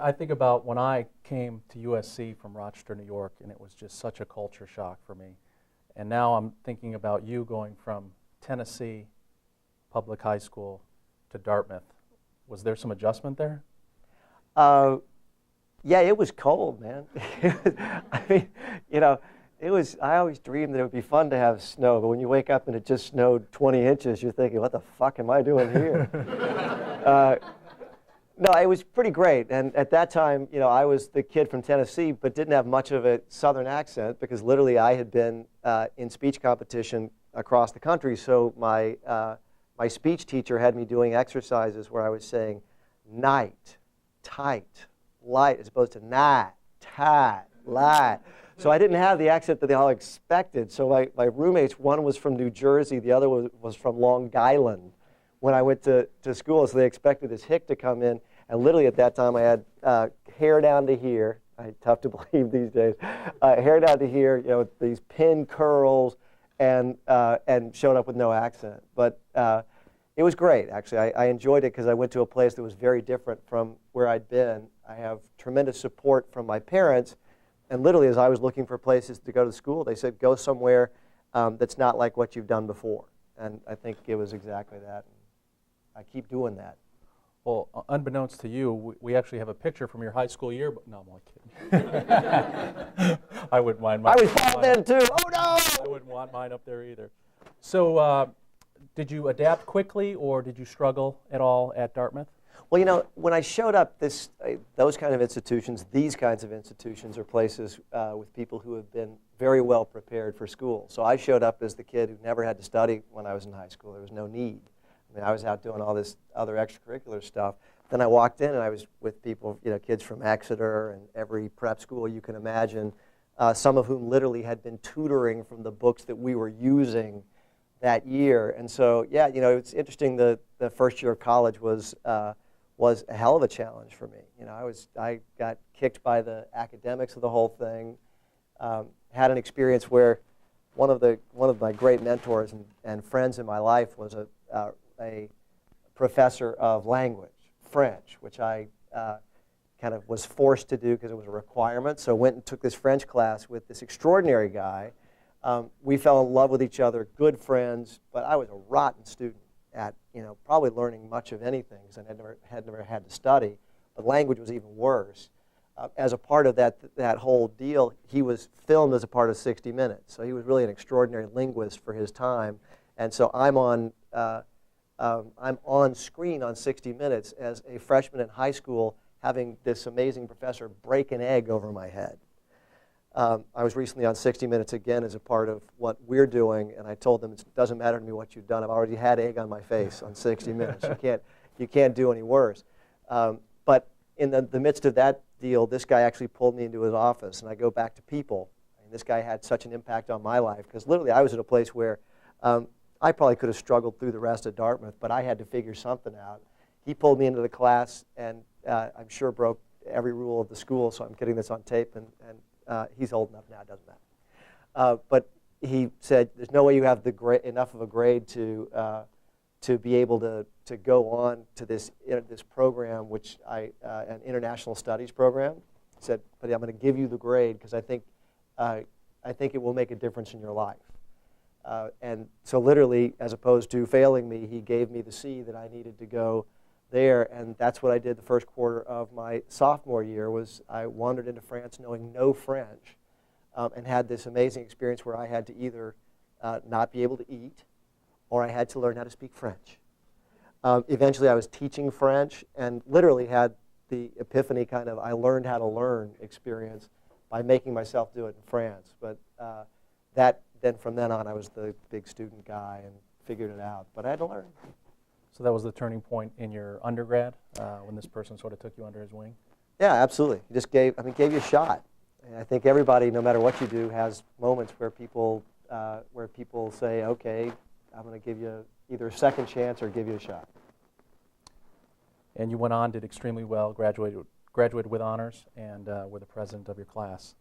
I think about when I came to USC from Rochester, New York, and it was just such a culture shock for me. And now I'm thinking about you going from Tennessee Public High School to Dartmouth. Was there some adjustment there? Yeah, it was cold, man. I mean, it was. I always dreamed that it would be fun to have snow, but when you wake up and it just snowed 20 inches, you're thinking, what the fuck am I doing here? No, it was pretty great. And at that time, I was the kid from Tennessee, but didn't have much of a Southern accent because literally I had been in speech competition across the country. So my speech teacher had me doing exercises where I was saying night, tight, light, as opposed to night, tight, light. So I didn't have the accent that they all expected. So my roommates, one was from New Jersey, the other was from Long Island when I went to school. So they expected this hick to come in. And literally at that time I had hair down to here. Tough to believe these days. Hair down to here, with these pin curls, and showed up with no accent. But it was great, actually. I enjoyed it because I went to a place that was very different from where I'd been. I have tremendous support from my parents. And literally, as I was looking for places to go to school, they said, go somewhere that's not like what you've done before. And I think it was exactly that. I keep doing that. Well, unbeknownst to you, we actually have a picture from your high school year. No, I'm only kidding. I wouldn't mind mine. I was bald then, too. Oh, no! I wouldn't want mine up there either. So did you adapt quickly, or did you struggle at all at Dartmouth? Well, when I showed up, those kind of institutions, these kinds of institutions are places with people who have been very well prepared for school. So I showed up as the kid who never had to study when I was in high school. There was no need. I mean, I was out doing all this other extracurricular stuff. Then I walked in and I was with people, kids from Exeter and every prep school you can imagine, some of whom literally had been tutoring from the books that we were using that year. And so, yeah, it's interesting. The first year of college was a hell of a challenge for me. I got kicked by the academics of the whole thing. Had an experience where one of my great mentors and friends in my life was a professor of language, French, which I kind of was forced to do because it was a requirement. So went and took this French class with this extraordinary guy. We fell in love with each other, good friends, but I was a rotten student at probably learning much of anything because I had never had to study. But language was even worse. As a part of that whole deal, he was filmed as a part of 60 Minutes. So he was really an extraordinary linguist for his time. And so I'm on screen on 60 Minutes as a freshman in high school having this amazing professor break an egg over my head. I was recently on 60 Minutes again as a part of what we're doing, and I told them it doesn't matter to me what you've done. I've already had egg on my face on 60 Minutes. You can't do any worse. But in the midst of that deal, this guy actually pulled me into his office, and I go back to people. And this guy had such an impact on my life because literally I was at a place where I probably could have struggled through the rest of Dartmouth, but I had to figure something out. He pulled me into the class and I'm sure broke every rule of the school, so I'm getting this on tape, and he's old enough now, it doesn't matter. But he said, there's no way you have enough of a grade to be able to go on to this program, which an international studies program. He said, but I'm going to give you the grade because I think it will make a difference in your life. And so literally, as opposed to failing me, he gave me the C that I needed to go there, and that's what I did the first quarter of my sophomore year. Was I wandered into France knowing no French, and had this amazing experience where I had to either not be able to eat, or I had to learn how to speak French. Eventually, I was teaching French, and literally had the epiphany kind of I learned how to learn experience by making myself do it in France. But then from then on, I was the big student guy and figured it out. But I had to learn. So that was the turning point in your undergrad when this person sort of took you under his wing? Yeah, absolutely. He just gave you a shot. And I think everybody, no matter what you do, has moments where people say, okay, I'm going to give you either a second chance or give you a shot. And you went on, did extremely well, graduated with honors, and were the president of your class.